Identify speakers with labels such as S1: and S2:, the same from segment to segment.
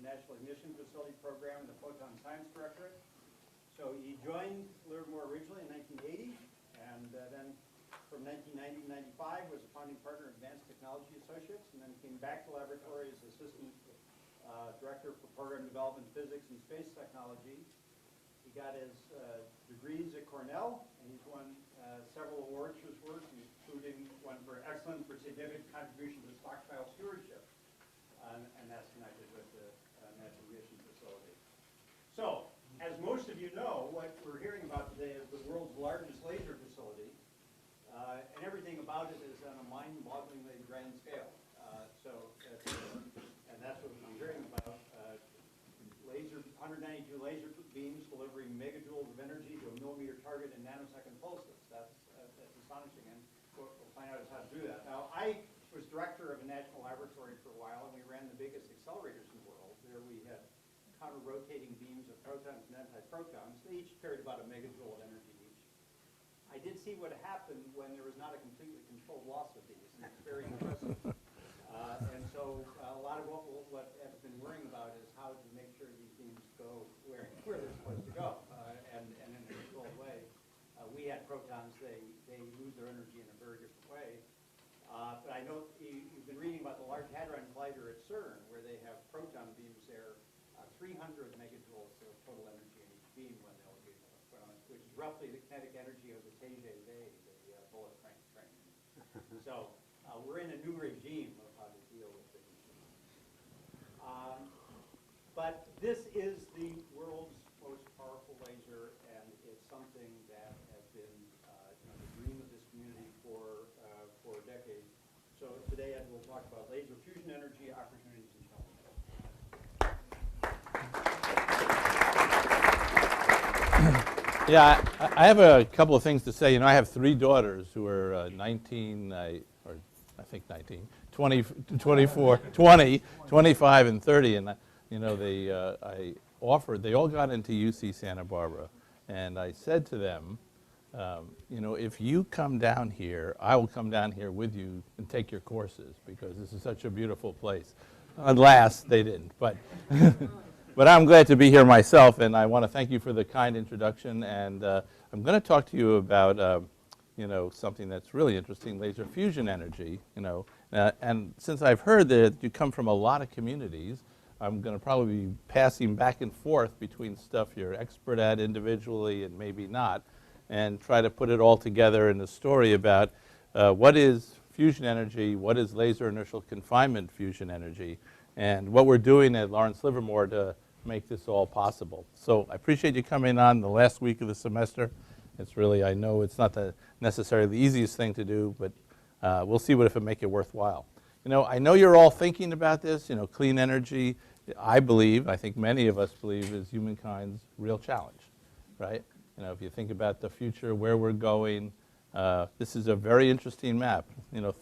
S1: the National Ignition Facility Program and the Photon Science Directorate. So he joined Livermore originally in 1980, and then from 1990 to 95 was a founding partner of Advanced Technology Associates, and then came back to the laboratory as assistant director for program development, physics, and space technology. He got his degrees at Cornell, and he's won several awards for his work, including one for excellence for significant contribution to stockpile stewardship, and that's connected with the National Ignition Facility. So, as most of you know, what we're hearing about today is the world's largest laser facility, and everything about it is on a mind-bogglingly grand scale. And that's what we're hearing about. 192 laser beams delivering megajoules of energy to a millimeter target in nanosecond pulses. That's astonishing, and what we'll find out is how to do that. Now, I was director of a national laboratory for a while, and we ran the biggest accelerators in the world. There we had counter-rotating beams of protons and antiprotons. They each carried about a megajoule of energy each. I did see what happened when there was not a completely controlled loss of these, and it's very impressive. And so a lot of what Ed's been worrying about is how to make sure these beams go where they're supposed to go, and in a controlled way. We had protons, they lose their energy in a very different way. But I know you've been reading about the Large Hadron Collider at CERN, where they have proton beams there, 300 megajoules of total energy in each beam when they'll be put on, which is roughly the kinetic energy of the TGV, the bullet train. So we're in a new regime of how to deal with things. But this is the world's most powerful laser, and it's something that has been the dream of this community for decades. So today Ed will talk about laser fusion energy, opportunities, and challenges.
S2: Yeah, I have a couple of things to say. I have 3 daughters who are 19, or I think 19, 20, 24, 20, 25, and 30, and I offered. They all got into UC Santa Barbara, and I said to them, if you come down here, I will come down here with you and take your courses because this is such a beautiful place. Alas, they didn't, but. But I'm glad to be here myself, and I want to thank you for the kind introduction. And I'm going to talk to you about, something that's really interesting, laser fusion energy. And since I've heard that you come from a lot of communities, I'm going to probably be passing back and forth between stuff you're expert at individually and maybe not, and try to put it all together in a story about what is fusion energy, what is laser inertial confinement fusion energy, and what we're doing at Lawrence Livermore to make this all possible. So I appreciate you coming on the last week of the semester. It's really, I know it's not necessarily the easiest thing to do, but we'll see if it make it worthwhile. I know you're all thinking about this, clean energy, I think many of us believe is humankind's real challenge, right? If you think about the future, where we're going, this is a very interesting map,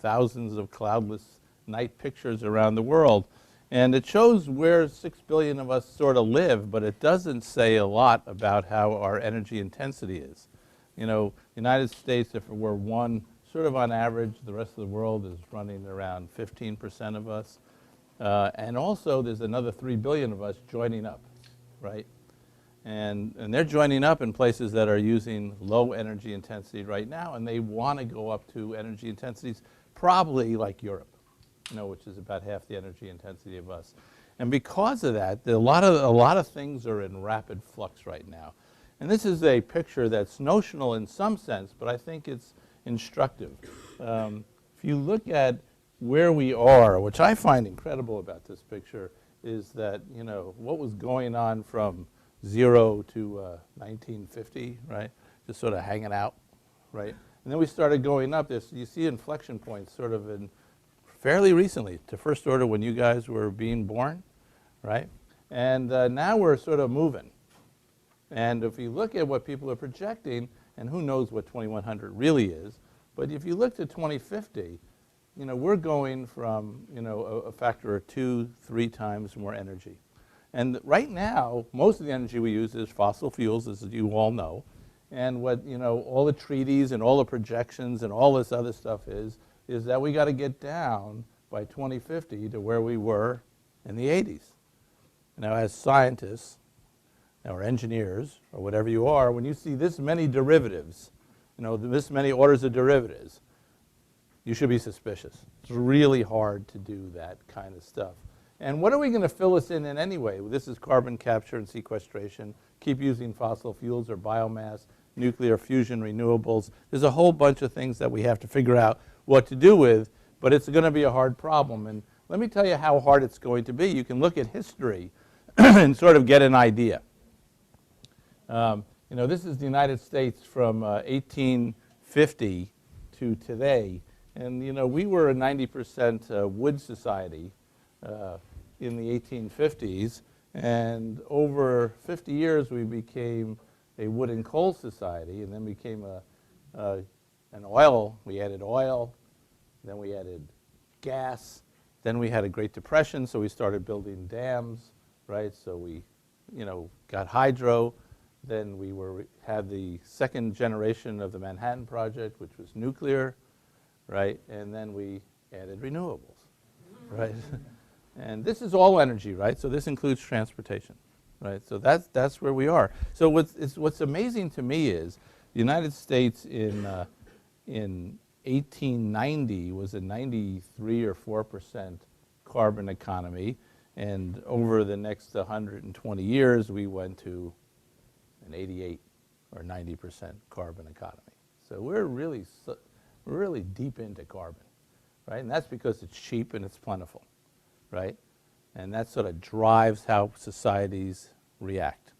S2: thousands of cloudless night pictures around the world. And it shows where 6 billion of us sort of live, but it doesn't say a lot about how our energy intensity is. The United States, if we're one, sort of on average, the rest of the world is running around 15% of us. And also, there's another 3 billion of us joining up, right? And they're joining up in places that are using low energy intensity right now, and they want to go up to energy intensities probably like Europe. Which is about half the energy intensity of us. And because of that, a lot of things are in rapid flux right now. And this is a picture that's notional in some sense, but I think it's instructive. If you look at where we are, which I find incredible about this picture, is that, what was going on from 0 to 1950, right? Just sort of hanging out, right? And then we started going up. You see inflection points sort of in fairly recently, to first order when you guys were being born, right? And now we're sort of moving. And if you look at what people are projecting, and who knows what 2100 really is, but if you look to 2050, we're going from, a factor of 2-3 times more energy. And right now, most of the energy we use is fossil fuels, as you all know. And what, all the treaties and all the projections and all this other stuff is that we got to get down by 2050 to where we were in the 80s. Now, as scientists or engineers or whatever you are, when you see this many derivatives, this many orders of derivatives, you should be suspicious. It's really hard to do that kind of stuff. And what are we going to fill us in anyway? Well, this is carbon capture and sequestration, keep using fossil fuels or biomass, nuclear fusion, renewables. There's a whole bunch of things that we have to figure out what to do with, but it's going to be a hard problem. And let me tell you how hard it's going to be. You can look at history and sort of get an idea. This is the United States from 1850 to today. And, we were a 90% wood society in the 1850s. And over 50 years, we became a wood and coal society, and then became an oil. We added oil, then we added gas, then we had a Great Depression, so we started building dams, right? So we, got hydro. Then we had the second generation of the Manhattan Project, which was nuclear, right? And then we added renewables, right? And this is all energy, right? So this includes transportation, right? So that's where we are. So what's amazing to me is the United States in 1890 was a 93 or 4% carbon economy, and over the next 120 years, we went to an 88 or 90% carbon economy. So we're really deep into carbon, right? And that's because it's cheap and it's plentiful, right? And that sort of drives how societies react.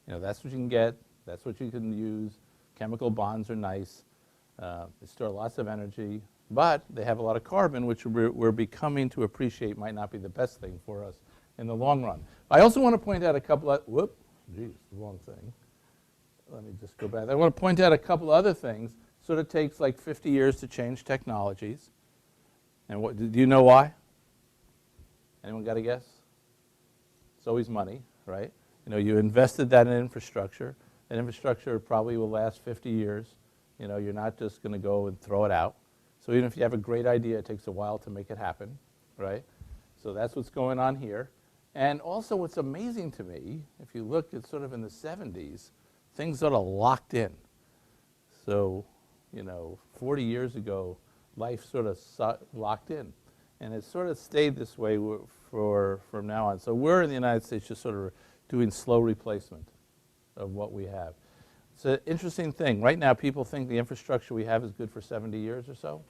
S2: That's what you can get. That's what you can use. Chemical bonds are nice. They store lots of energy, but they have a lot of carbon, which we're becoming to appreciate might not be the best thing for us in the long run. I also want to point out a couple of, wrong thing. Let me just go back. I want to point out a couple other things. Sort of takes like 50 years to change technologies. And do you know why? Anyone got a guess? It's always money, right? You invested that in infrastructure. That infrastructure probably will last 50 years. You're not just going to go and throw it out. So even if you have a great idea, it takes a while to make it happen, right? So that's what's going on here. And also what's amazing to me, if you look at sort of in the 70s, things sort of locked in. So, 40 years ago, life sort of locked in. And it sort of stayed this way from now on. So we're in the United States just sort of doing slow replacement of what we have. It's an interesting thing. Right now, people think the infrastructure we have is good for 70 years or so.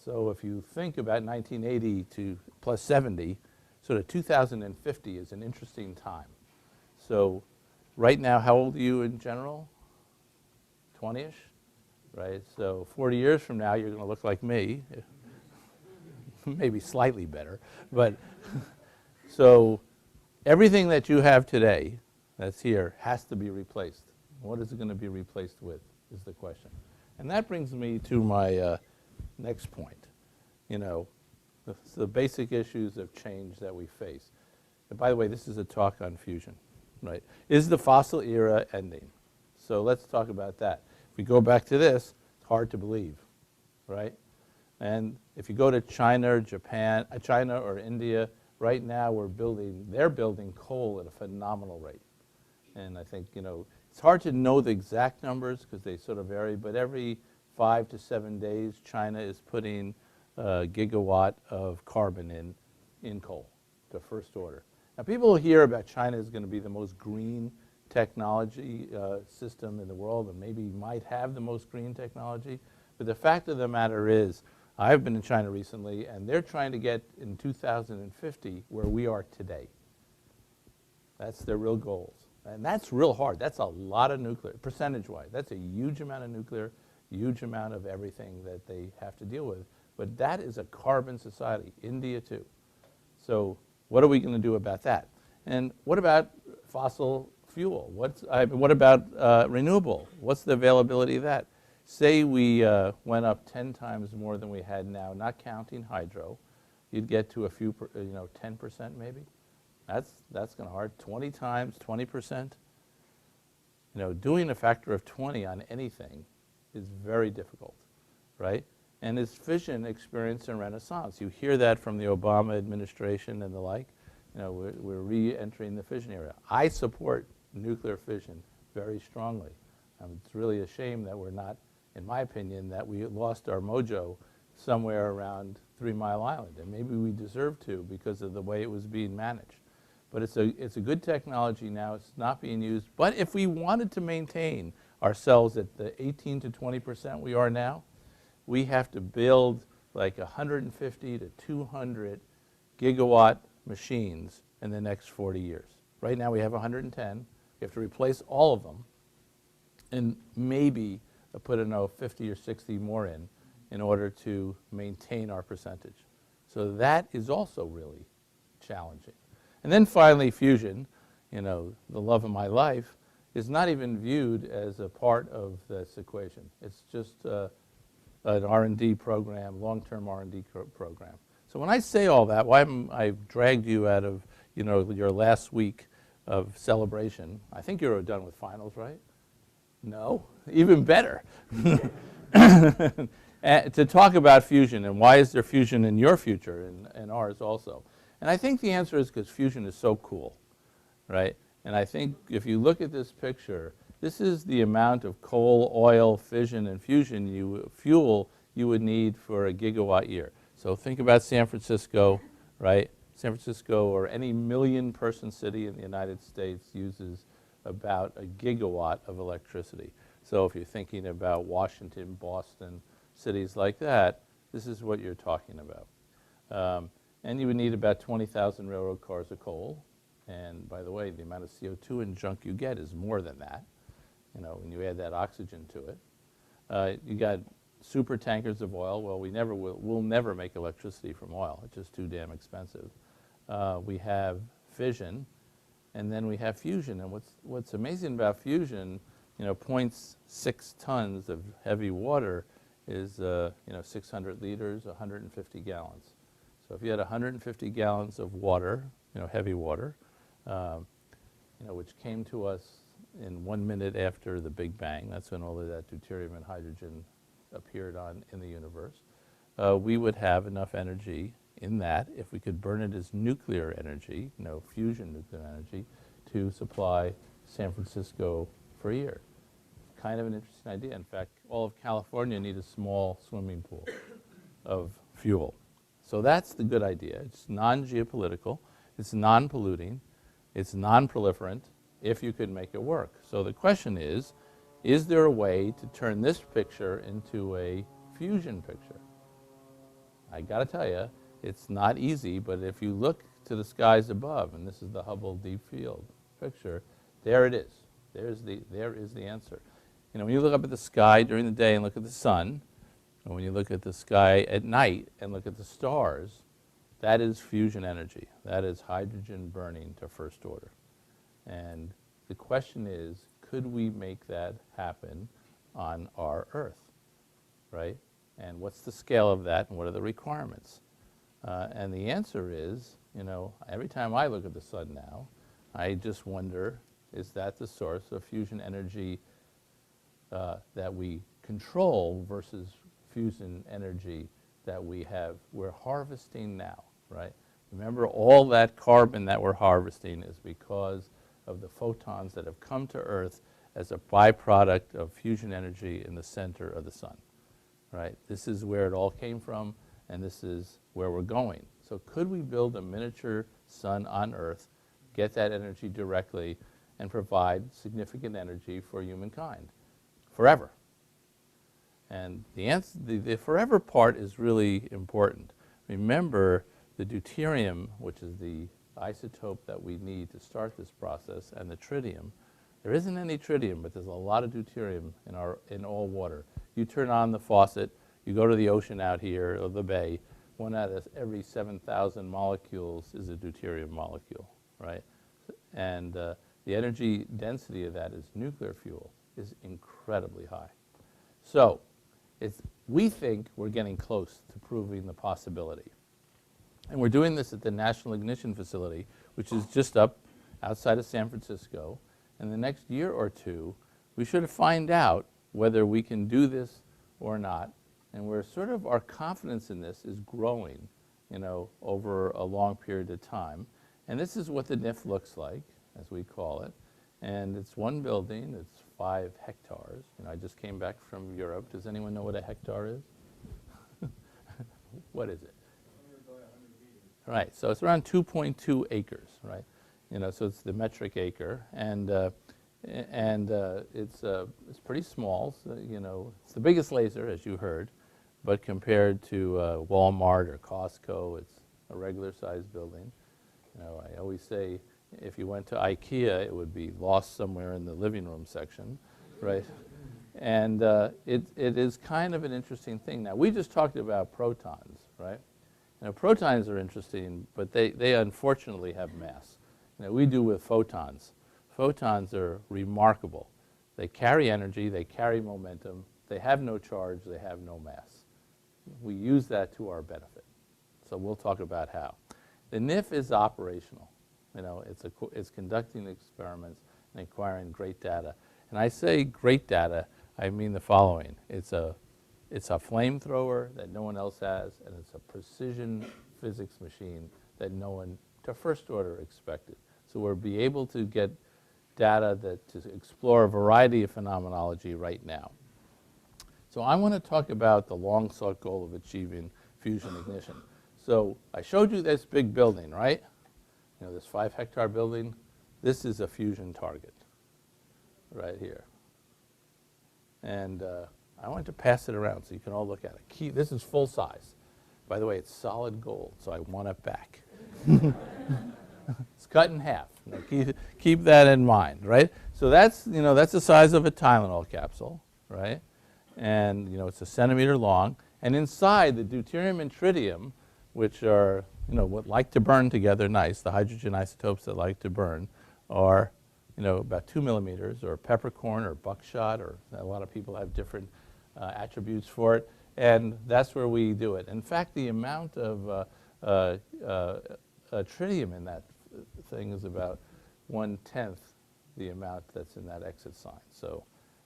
S2: So if you think about 1980 to plus 70, sort of 2050 is an interesting time. So right now, how old are you in general? 20-ish, right? So 40 years from now, you're going to look like me, maybe slightly better. But so everything that you have today that's here has to be replaced. What is it going to be replaced with is the question. And that brings me to my next point. The basic issues of change that we face. And by the way, this is a talk on fusion, right? Is the fossil era ending? So let's talk about that. If we go back to this, it's hard to believe, right? And if you go to China or Japan, China or India, right now they're building coal at a phenomenal rate. And I think, it's hard to know the exact numbers because they sort of vary, but every 5 to 7 days, China is putting a gigawatt of carbon in coal to first order. Now, people hear about China is going to be the most green technology system in the world, and maybe might have the most green technology. But the fact of the matter is, I've been in China recently, and they're trying to get in 2050 where we are today. That's their real goals. And that's real hard. That's a lot of nuclear, percentage-wise. That's a huge amount of nuclear, huge amount of everything that they have to deal with. But that is a carbon society, India too. So what are we going to do about that? And what about fossil fuel? What about renewable? What's the availability of that? Say we went up 10 times more than we had now, not counting hydro, you'd get to a few, 10% maybe. That's kind of hard. 20 times, 20%. Doing a factor of 20 on anything is very difficult, right? And is fission experiencing a renaissance? You hear that from the Obama administration and the like. we're re-entering the fission era. I support nuclear fission very strongly. It's really a shame that we're not, in my opinion, that we lost our mojo somewhere around 3 Mile Island, and maybe we deserve to because of the way it was being managed. But it's a good technology now. It's not being used. But if we wanted to maintain ourselves at the 18 to 20% we are now, we have to build like 150 to 200 gigawatt machines in the next 40 years. Right now we have 110. We have to replace all of them and maybe put 50 or 60 more in order to maintain our percentage. So that is also really challenging. And then finally, fusion, the love of my life, is not even viewed as a part of this equation. It's just an R&D program, long-term R&D program. So when I say all that, why I've dragged you out of your last week of celebration. I think you're done with finals, right? No? Even better. To talk about fusion and why is there fusion in your future and ours also. And I think the answer is because fusion is so cool, right? And I think if you look at this picture, this is the amount of coal, oil, fission, and fusion fuel you would need for a gigawatt year. So think about San Francisco, right? San Francisco or any million-person city in the United States uses about a gigawatt of electricity. So if you're thinking about Washington, Boston, cities like that, this is what you're talking about. And you would need about 20,000 railroad cars of coal. And by the way, the amount of CO2 and junk you get is more than that, when you add that oxygen to it. You got super tankers of oil. Well, we'll never make electricity from oil. It's just too damn expensive. We have fission, and then we have fusion. And what's amazing about fusion, 0.6 tons of heavy water is 600 liters, 150 gallons. So if you had 150 gallons of water, heavy water, which came to us in 1 minute after the Big Bang, that's when all of that deuterium and hydrogen appeared in the universe, we would have enough energy in that, if we could burn it as nuclear energy, fusion nuclear energy, to supply San Francisco for a year. Kind of an interesting idea. In fact, all of California need a small swimming pool of fuel. So that's the good idea. It's non-geopolitical, it's non-polluting, it's non-proliferant, if you could make it work. So the question is there a way to turn this picture into a fusion picture? I got to tell you, it's not easy, but if you look to the skies above, and this is the Hubble Deep Field picture, there it is. There is the answer. When you look up at the sky during the day and look at the sun, and when you look at the sky at night and look at the stars, that is fusion energy. That is hydrogen burning to first order. And the question is, could we make that happen on our Earth, right? And what's the scale of that and what are the requirements? And the answer is, every time I look at the sun now, I just wonder, is that the source of fusion energy that we control versus fusion energy that we're harvesting now, right? Remember, all that carbon that we're harvesting is because of the photons that have come to Earth as a byproduct of fusion energy in the center of the sun, right? This is where it all came from, and this is where we're going. So could we build a miniature sun on Earth, get that energy directly, and provide significant energy for humankind forever? And the answer, the forever part is really important. Remember, the deuterium, which is the isotope that we need to start this process, and the tritium. There isn't any tritium, but there's a lot of deuterium in all water. You turn on the faucet, you go to the ocean out here, or the bay, 1 out of every 7,000 molecules is a deuterium molecule, right? And the energy density of that is nuclear fuel is incredibly high. So we think we're getting close to proving the possibility. And we're doing this at the National Ignition Facility, which is just up outside of San Francisco. In the next year or two, we should find out whether we can do this or not. And our confidence in this is growing, over a long period of time. And this is what the NIF looks like, as we call it. And it's one building. It's 5 hectares. You know, I just came back from Europe. Does anyone know what a hectare is? What is it? Right, so it's around 2.2 acres, right? You know, so it's the metric acre, and it's pretty small. So, you know, it's the biggest laser, as you heard, but compared to Walmart or Costco, it's a regular-sized building. You know, I always say, if you went to IKEA, it would be lost somewhere in the living room section, right? And it is kind of an interesting thing. Now, we just talked about protons, right? Now, protons are interesting, but they unfortunately have mass. You know, we do with photons. Photons are remarkable. They carry energy, they carry momentum, they have no charge, they have no mass. We use that to our benefit. So we'll talk about how. The NIF is operational. You know, it's conducting experiments and acquiring great data. And I say great data, I mean the following. It's a flamethrower that no one else has, and it's a precision physics machine that no one, to first order, expected. So we'll be able to get data to explore a variety of phenomenology right now. So I want to talk about the long-sought goal of achieving fusion ignition. So I showed you this big building, right? You know, this 5-hectare building. This is a fusion target right here. And I want to pass it around so you can all look at it. This is full size. By the way, it's solid gold, so I want it back. It's cut in half. Now keep that in mind, right? So that's the size of a Tylenol capsule, right? And it's 1 centimeter long. And inside, the deuterium and tritium, which are what like to burn together nice, the hydrogen isotopes that like to burn, are about 2 millimeters, or peppercorn or buckshot, or a lot of people have different attributes for it, and that's where we do it. In fact, the amount of tritium in that thing is about 1/10 the amount that's in that exit sign. So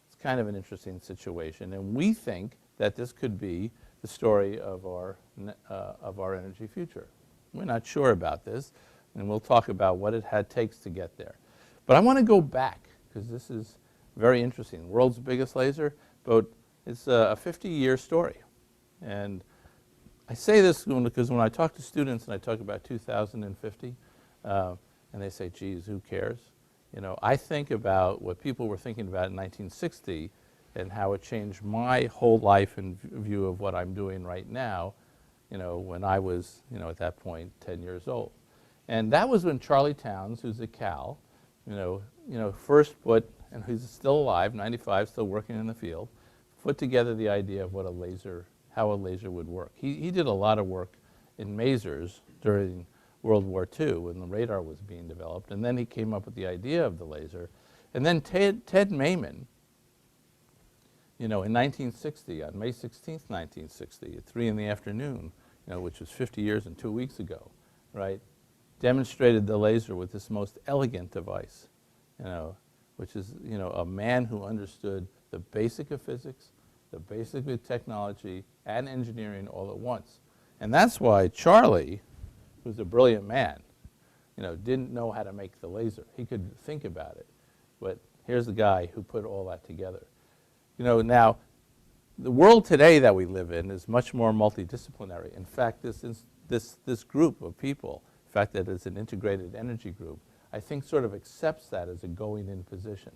S2: it's kind of an interesting situation, and we think that this could be the story of our energy future. We're not sure about this, and we'll talk about what it takes to get there. But I want to go back, because this is very interesting. World's biggest laser, but it's a 50-year story. And I say this because when I talk to students and I talk about 2050, and they say, geez, who cares? I think about what people were thinking about in 1960 and how it changed my whole life in view of what I'm doing right now, when I was, at that point, 10 years old. And that was when Charlie Towns, who's a Cal, first put, and he's still alive, 95, still working in the field, put together the idea of how a laser would work. He did a lot of work in masers during World War II when the radar was being developed, and then he came up with the idea of the laser. And then Ted Mayman, in 1960, on May 16th, 1960, at 3 in the afternoon, which was 50 years and 2 weeks ago, right, demonstrated the laser with this most elegant device, which is, a man who understood the basic of physics, the basic of technology, and engineering all at once. And that's why Charlie, who's a brilliant man, didn't know how to make the laser. He could think about it, but here's the guy who put all that together. Now, the world today that we live in is much more multidisciplinary. In fact, this group of people, the fact that it's an integrated energy group, I think sort of accepts that as a going-in position.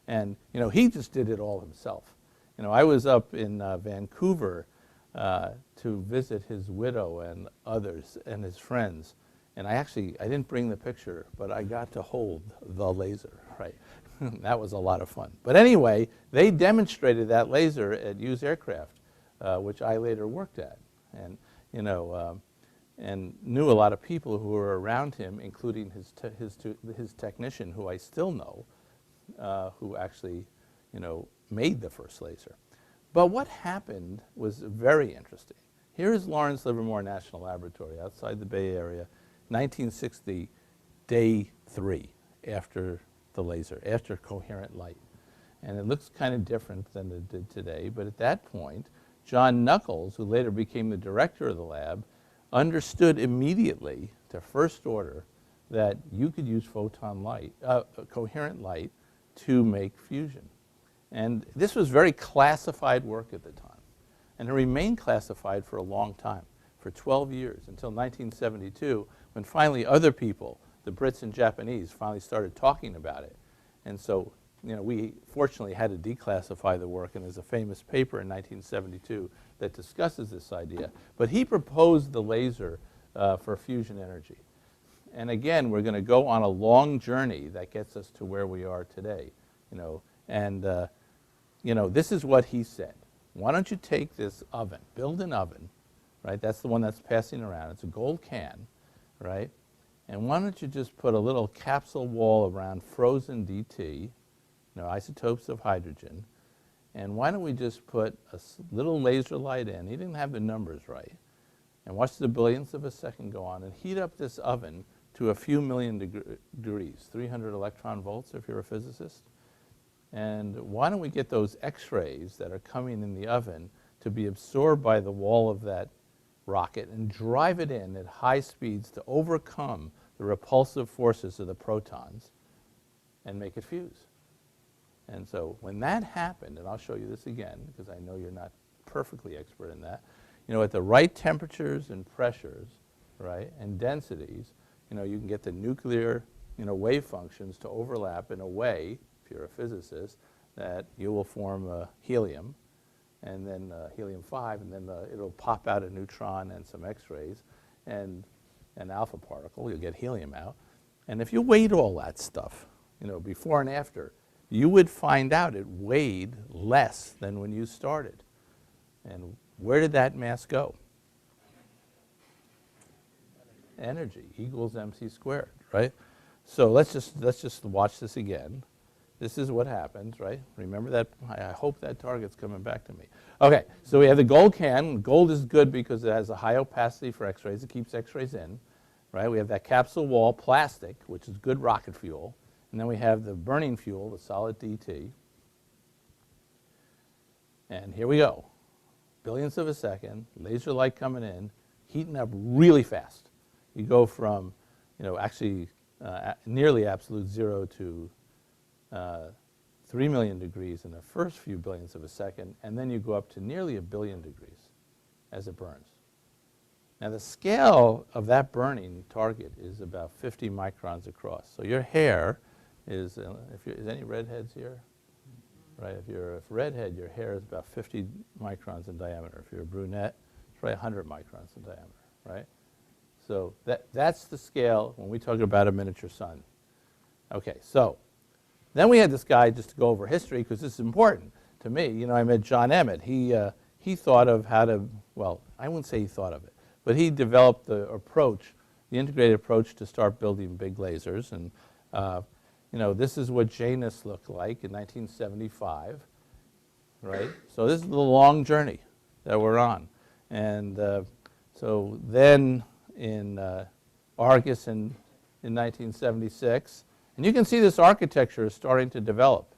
S2: And, he just did it all himself. I was up in Vancouver to visit his widow and others and his friends. And I didn't bring the picture, but I got to hold the laser, right? That was a lot of fun. But anyway, they demonstrated that laser at Hughes Aircraft, which I later worked at. And, and knew a lot of people who were around him, including his technician, who I still know, who actually, made the first laser. But what happened was very interesting. Here is Lawrence Livermore National Laboratory outside the Bay Area, 1960, day 3 after the laser, after coherent light. And it looks kind of different than it did today, but at that point, John Knuckles, who later became the director of the lab, understood immediately, to first order, that you could use photon light, coherent light, to make fusion. And this was very classified work at the time. And it remained classified for a long time, for 12 years, until 1972, when finally other people, the Brits and Japanese, finally started talking about it. And so, we fortunately had to declassify the work, and there's a famous paper in 1972 that discusses this idea. But he proposed the laser for fusion energy. And again, we're going to go on a long journey that gets us to where we are today. This is what he said. Why don't you take this oven, build an oven, right? That's the one that's passing around. It's a gold can, right? And why don't you just put a little capsule wall around frozen DT, isotopes of hydrogen, and why don't we just put a little laser light in? He didn't have the numbers right. And watch the billionths of a second go on and heat up this oven to a few million degrees, 300 electron volts if you're a physicist. And why don't we get those X-rays that are coming in the oven to be absorbed by the wall of that rocket and drive it in at high speeds to overcome the repulsive forces of the protons and make it fuse. And so when that happened, and I'll show you this again because I know you're not perfectly expert in that, at the right temperatures and pressures, right, and densities, you can get the nuclear, wave functions to overlap in a way, if you're a physicist, that you will form helium, and then helium-5, and then it'll pop out a neutron and some X-rays, and an alpha particle, you'll get helium out. And if you weighed all that stuff, before and after, you would find out it weighed less than when you started. And where did that mass go? Energy equals mc squared, right? So let's just watch this again. This is what happens, right? Remember that? I hope that target's coming back to me. Okay, so we have the gold can. Gold is good because it has a high opacity for X-rays. It keeps X-rays in, right? We have that capsule wall, plastic, which is good rocket fuel. And then we have the burning fuel, the solid DT. And here we go. Billionths of a second, laser light coming in, heating up really fast. You go from, nearly absolute zero to 3 million degrees in the first few billionths of a second, and then you go up to nearly 1 billion degrees as it burns. Now the scale of that burning target is about 50 microns across. So your hair is, is any redheads here? Right, if you're a redhead, your hair is about 50 microns in diameter. If you're a brunette, it's probably 100 microns in diameter, right? So that's the scale when we talk about a miniature sun. Okay, so then we had this guy, just to go over history, because this is important to me. I met John Emmett. He thought of how to, well, I wouldn't say he thought of it, but he developed the approach, the integrated approach to start building big lasers. And this is what Janus looked like in 1975, right? So this is the long journey that we're on. And so then in Argus in 1976, and you can see this architecture is starting to develop,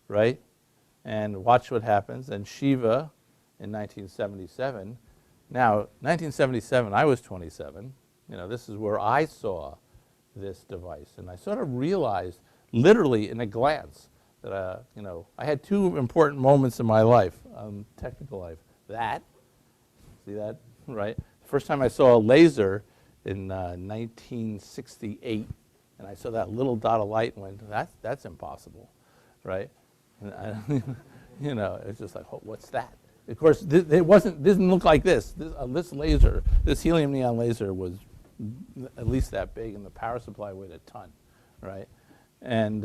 S2: right? And watch what happens. And Shiva in 1977. Now, 1977, I was 27. This is where I saw this device. And I sort of realized, literally in a glance, that, I had two important moments in my life, technical life. See that, right? The first time I saw a laser in 1968, and I saw that little dot of light and went, that's impossible, right? And it's just like, oh, what's that? Of course, it didn't look like this. This laser, this helium neon laser was at least that big, and the power supply weighed a ton, right? And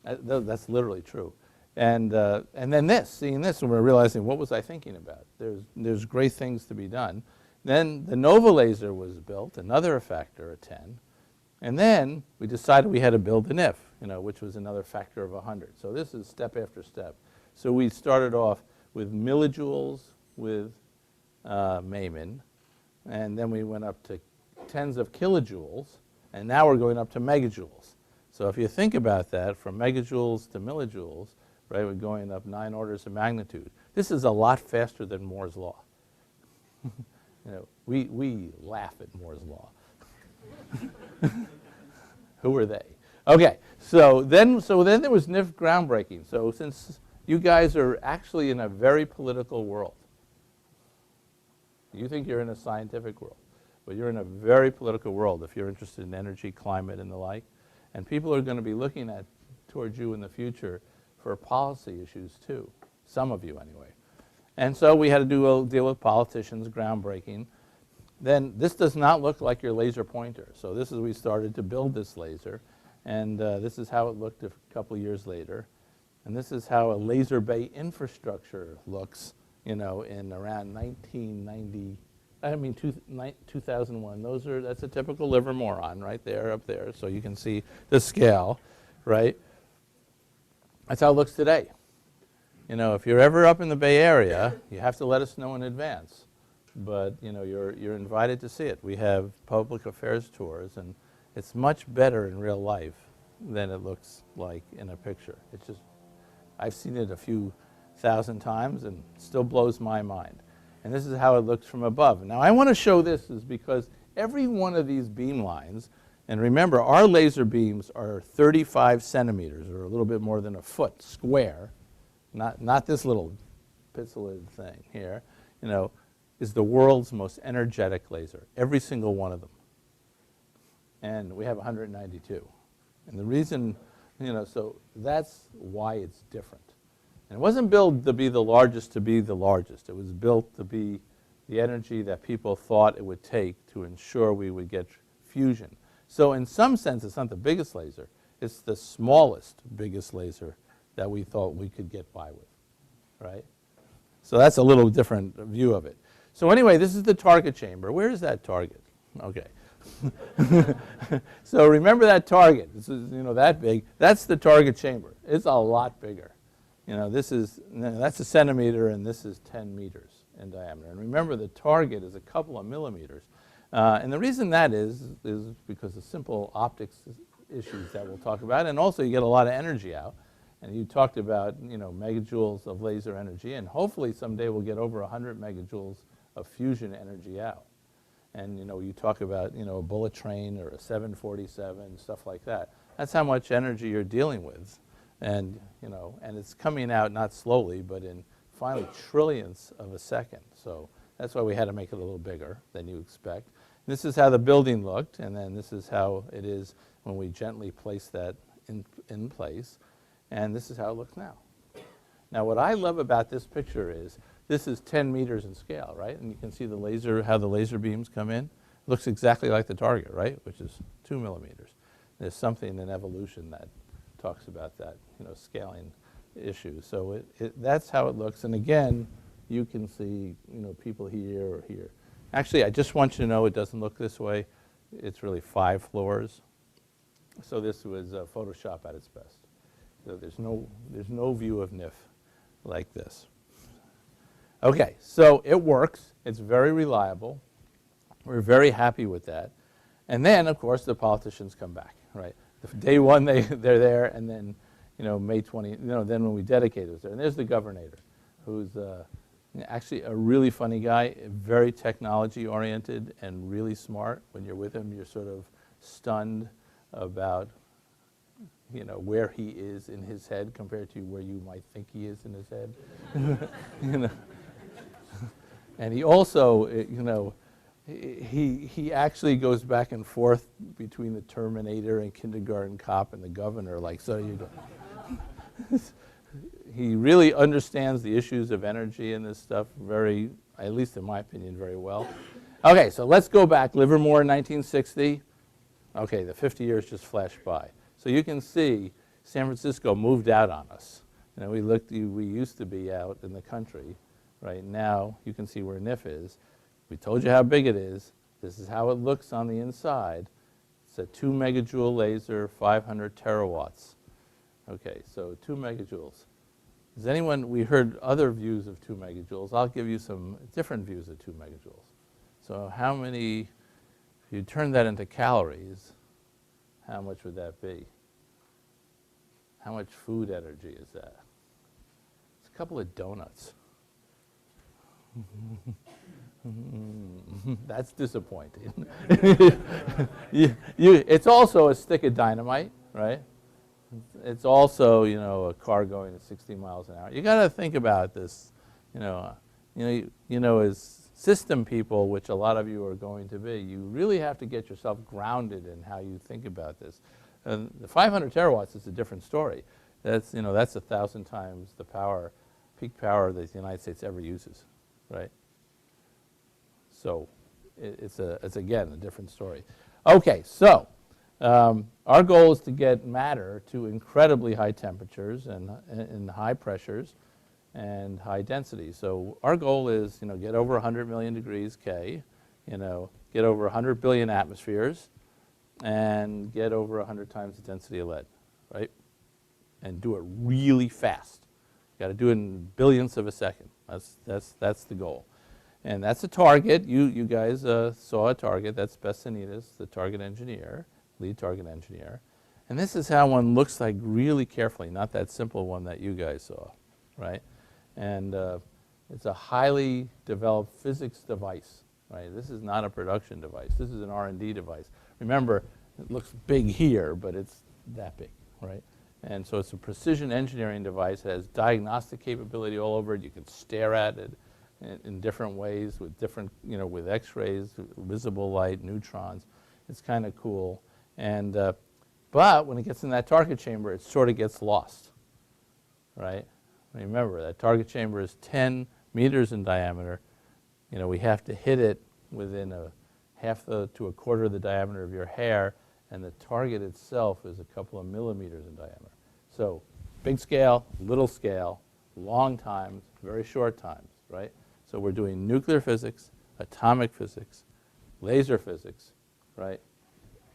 S2: that's literally true. And then seeing this, and we're realizing, what was I thinking about? There's great things to be done. Then the Nova laser was built, another factor of 10. And then we decided we had to build an IF, which was another factor of 100. So this is step after step. So we started off with millijoules with Mayman, and then we went up to tens of kilojoules, and now we're going up to megajoules. So if you think about that, from megajoules to millijoules, right, we're going up 9 orders of magnitude. This is a lot faster than Moore's law. We laugh at Moore's law. Who are they? Okay, so then there was NIF groundbreaking. So since you guys are actually in a very political world, you think you're in a scientific world, but you're in a very political world if you're interested in energy, climate, and the like. And people are going to be looking towards you in the future for policy issues too, some of you anyway. And so we had to deal with politicians, groundbreaking. Then this does not look like your laser pointer. So we started to build this laser. And this is how it looked a couple years later. And this is how a laser bay infrastructure looks, in around 2001. That's a typical Livermore right there, up there. So you can see the scale, right? That's how it looks today. If you're ever up in the Bay Area, you have to let us know in advance. But you're invited to see it. We have public affairs tours, and it's much better in real life than it looks like in a picture. It's just, I've seen it a few thousand times and it still blows my mind. And this is how it looks from above. Now I want to show this is because every one of these beam lines, and remember our laser beams are 35 centimeters or a little bit more than a foot square, not this little pixelated thing here, is the world's most energetic laser, every single one of them. And we have 192. And the reason, so that's why it's different. And it wasn't built to be the largest to be the largest. It was built to be the energy that people thought it would take to ensure we would get fusion. So in some sense, it's not the biggest laser. It's the smallest, biggest laser that we thought we could get by with, right? So that's a little different view of it. So anyway, this is the target chamber. Where is that target? Okay. So remember that target. This is that big. That's the target chamber. It's a lot bigger. That's a centimeter, and this is 10 meters in diameter. And remember, the target is a couple of millimeters. And the reason that is because of simple optics issues that we'll talk about, and also you get a lot of energy out. And you talked about megajoules of laser energy, and hopefully someday we'll get over 100 megajoules of fusion energy out. And you talk about a bullet train or a 747, stuff like that. That's how much energy you're dealing with, and and it's coming out not slowly, but in finally trillionths of a second. So that's why we had to make it a little bigger than you expect. This is how the building looked, and then this is how it is when we gently place that in place, and this is how it looks now. Now, what I love about this picture is this is 10 meters in scale, right? And you can see the laser, how the laser beams come in. It looks exactly like the target, right? Which is 2 millimeters. There's something in evolution that talks about that, scaling issue. So that's how it looks. And again, you can see, people here or here. Actually, I just want you to know it doesn't look this way. It's really 5 floors. So this was Photoshop at its best. So there's no view of NIF like this. Okay, so it works. It's very reliable. We're very happy with that. And then, of course, the politicians come back, right? Day one, they're there, and then, May 20, then when we dedicate it was there. And there's the governor, who's actually a really funny guy, very technology-oriented and really smart. When you're with him, you're sort of stunned about where he is in his head compared to where you might think he is in his head. And he also, he actually goes back and forth between the Terminator and kindergarten cop and the governor, like, so you go. He really understands the issues of energy and this stuff very, at least in my opinion, very well. Okay, so let's go back. Livermore, 1960. Okay, the 50 years just flashed by. So you can see San Francisco moved out on us. We used to be out in the country. Right now, you can see where NIF is. We told you how big it is. This is how it looks on the inside. It's a 2 megajoule laser, 500 terawatts. Okay, so 2 megajoules. Does anyone, we heard other views of 2 megajoules. I'll give you some different views of 2 megajoules. So how many, if you turn that into calories, how much would that be? How much food energy is that? It's a couple of donuts. That's disappointing. It's also a stick of dynamite, right? It's also, you know, a car going at 60 miles an hour. You got to think about this, as system people, which a lot of you are going to be. You really have to get yourself grounded in how you think about this. And the 500 terawatts is a different story. That's 1,000 times the power, peak power that the United States ever uses, right? So it's again a different story. Okay, so our goal is to get matter to incredibly high temperatures and high pressures and high densities. So our goal is, get over 100 million degrees K, get over 100 billion atmospheres, and get over 100 times the density of lead, right? And do it really fast. You got to do it in billionths of a second. That's the goal. And that's a target. You guys saw a target. That's Bessanitas, the target engineer, lead target engineer. And this is how one looks like really carefully, not that simple one that you guys saw, right? And it's a highly developed physics device, right? This is not a production device. This is an R&D device. Remember, it looks big here, but it's that big, right? And so it's a precision engineering device. It has diagnostic capability all over it. You can stare at it in different ways with different, with X-rays, visible light, neutrons. It's kind of cool. And but when it gets in that target chamber, it sort of gets lost, right? Remember, that target chamber is 10 meters in diameter. We have to hit it within a half to a quarter of the diameter of your hair, and the target itself is a couple of millimeters in diameter. So big scale, little scale, long times, very short times, right? So we're doing nuclear physics, atomic physics, laser physics, right?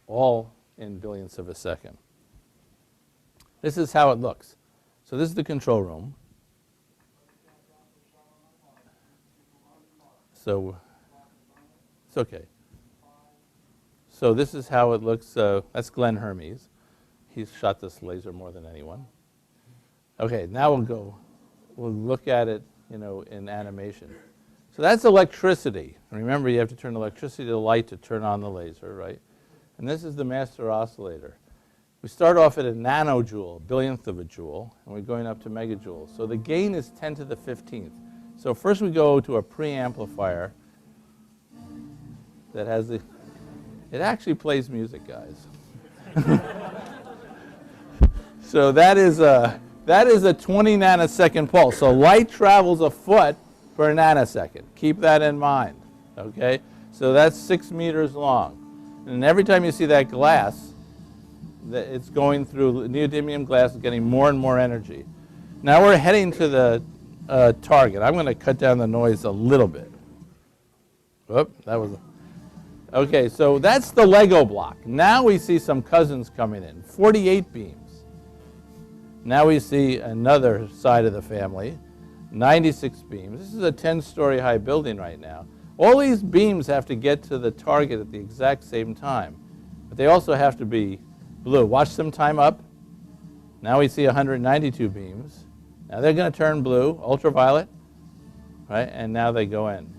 S2: All in billionths of a second. This is how it looks. So this is the control room. So it's okay. So this is how it looks. That's Glenn Hermes. He's shot this laser more than anyone. Okay, now we'll look at it, in animation. So that's electricity. Remember, you have to turn electricity to the light to turn on the laser, right? And this is the master oscillator. We start off at a nanojoule, a billionth of a joule, and we're going up to megajoules. So the gain is 10 to the 15th. So first we go to a preamplifier that has it actually plays music, guys. So that is a 20 nanosecond pulse. So light travels a foot per nanosecond. Keep that in mind, okay? So that's 6 meters long. And every time you see that glass, it's going through neodymium glass, is getting more and more energy. Now we're heading to the target. I'm going to cut down the noise a little bit. Whoop, that was... Okay, so that's the Lego block. Now we see some cousins coming in, 48 beams. Now we see another side of the family, 96 beams. This is a 10-story high building right now. All these beams have to get to the target at the exact same time, but they also have to be blue. Watch them time up. Now we see 192 beams. Now they're going to turn blue, ultraviolet, right? And now they go in.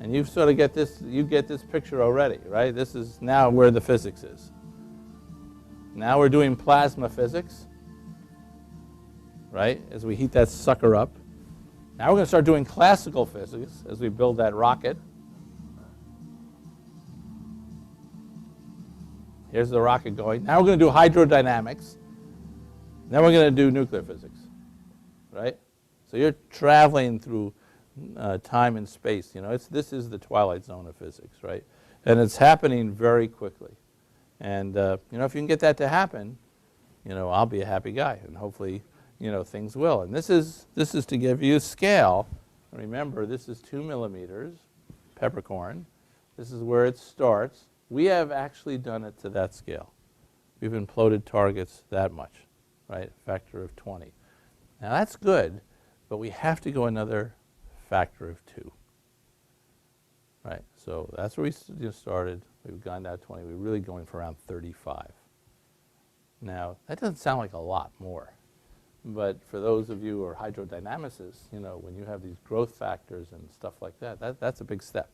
S2: And you sort of get this picture already, right? This is now where the physics is. Now we're doing plasma physics, right? As we heat that sucker up. Now we're going to start doing classical physics as we build that rocket. Here's the rocket going. Now we're going to do hydrodynamics. Then we're going to do nuclear physics, right? So you're traveling through time and space. This is the twilight zone of physics, right? And it's happening very quickly. And if you can get that to happen, I'll be a happy guy, and hopefully, things will. And this is to give you scale. Remember, this is 2 millimeters, peppercorn. This is where it starts. We have actually done it to that scale. We've imploded targets that much, right? Factor of 20. Now that's good, but we have to go another factor of 2. Right, so that's where we started. We've gone down 20. We're really going for around 35. Now, that doesn't sound like a lot more, But for those of you who are hydrodynamicists, when you have these growth factors and stuff like that, that's a big step.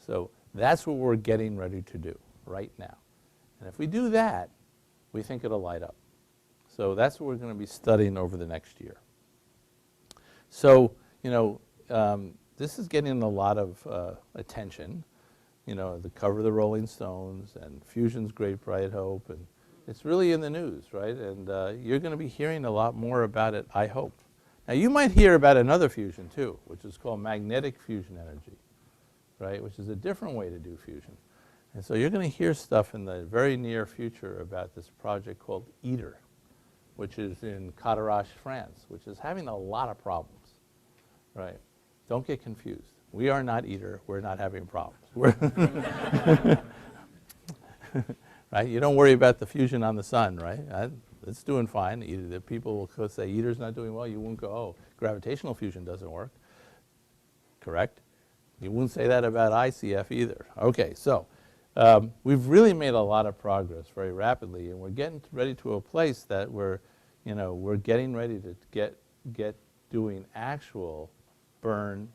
S2: So that's what we're getting ready to do right now. And if we do that, we think it'll light up. So that's what we're going to be studying over the next year. So, this is getting a lot of attention. The cover of the Rolling Stones and Fusion's Great Bright Hope, and it's really in the news, right? And you're going to be hearing a lot more about it, I hope. Now, you might hear about another fusion, too, which is called magnetic fusion energy, right, which is a different way to do fusion. And so you're going to hear stuff in the very near future about this project called ITER, which is in Cadarache, France, which is having a lot of problems, right? Don't get confused. We are not ITER. We're not having problems. Right? You don't worry about the fusion on the sun, right? It's doing fine. The people will say ITER's not doing well. You won't go, oh, gravitational fusion doesn't work. Correct? You wouldn't say that about ICF either. Okay, so we've really made a lot of progress very rapidly, and we're getting ready to a place that we're getting ready to get doing actual burn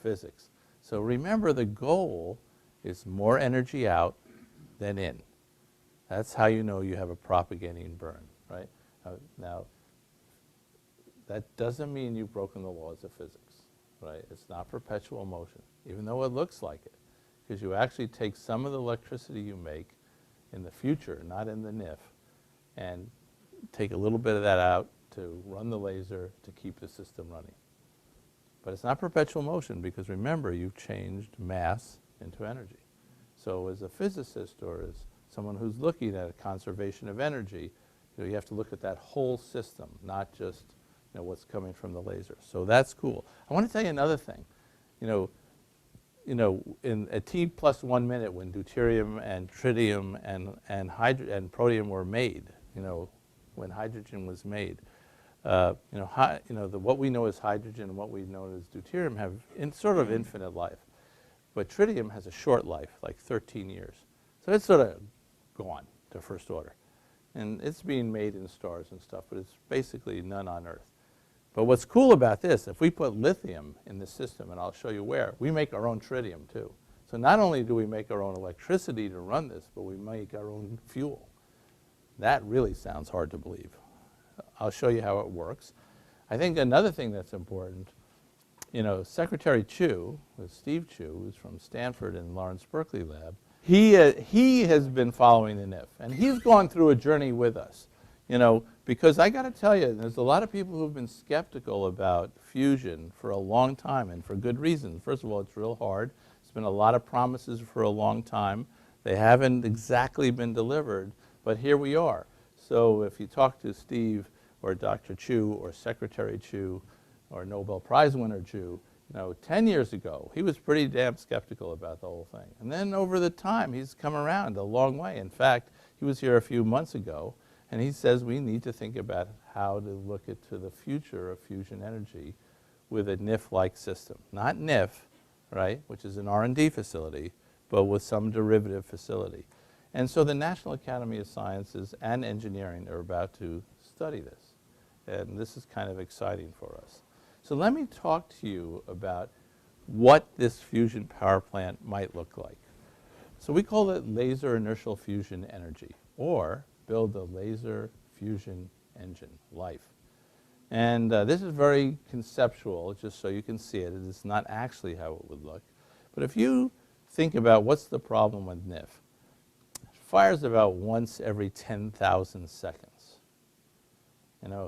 S2: physics. So remember, the goal is more energy out than in. That's how you know you have a propagating burn, right? Now, that doesn't mean you've broken the laws of physics, right? It's not perpetual motion, even though it looks like it, because you actually take some of the electricity you make in the future, not in the NIF, and take a little bit of that out to run the laser to keep the system running. But it's not perpetual motion, because remember, you've changed mass into energy. So as a physicist or as someone who's looking at a conservation of energy, you have to look at that whole system, not just what's coming from the laser. So that's cool. I want to tell you another thing. In a T plus 1 minute, when deuterium and tritium and protium were made, when hydrogen was made, what we know as hydrogen and what we know as deuterium have sort of infinite life. But tritium has a short life, like 13 years. So it's sort of gone to first order. And it's being made in stars and stuff, but it's basically none on Earth. But what's cool about this, if we put lithium in the system, and I'll show you where, we make our own tritium too. So not only do we make our own electricity to run this, but we make our own fuel. That really sounds hard to believe. I'll show you how it works. I think another thing that's important, Secretary Chu, Steve Chu, who's from Stanford and Lawrence Berkeley Lab, he has been following the NIF, and he's gone through a journey with us. Because I got to tell you, there's a lot of people who've been skeptical about fusion for a long time, and for good reason. First of all, it's real hard. There's been a lot of promises for a long time. They haven't exactly been delivered, but here we are. So if you talk to Steve or Dr. Chu or Secretary Chu or Nobel Prize winner Chu, 10 years ago, he was pretty damn skeptical about the whole thing. And then over the time, he's come around a long way. In fact, he was here a few months ago, and he says we need to think about how to look into the future of fusion energy with a NIF-like system. Not NIF, right, which is an R&D facility, but with some derivative facility. And so the National Academy of Sciences and Engineering are about to study this. And this is kind of exciting for us. So let me talk to you about what this fusion power plant might look like. So we call it laser inertial fusion energy, or build a laser fusion engine, LIFE. And this is very conceptual, just so you can see it. It is not actually how it would look. But if you think about what's the problem with NIF, it fires about once every 10,000 seconds.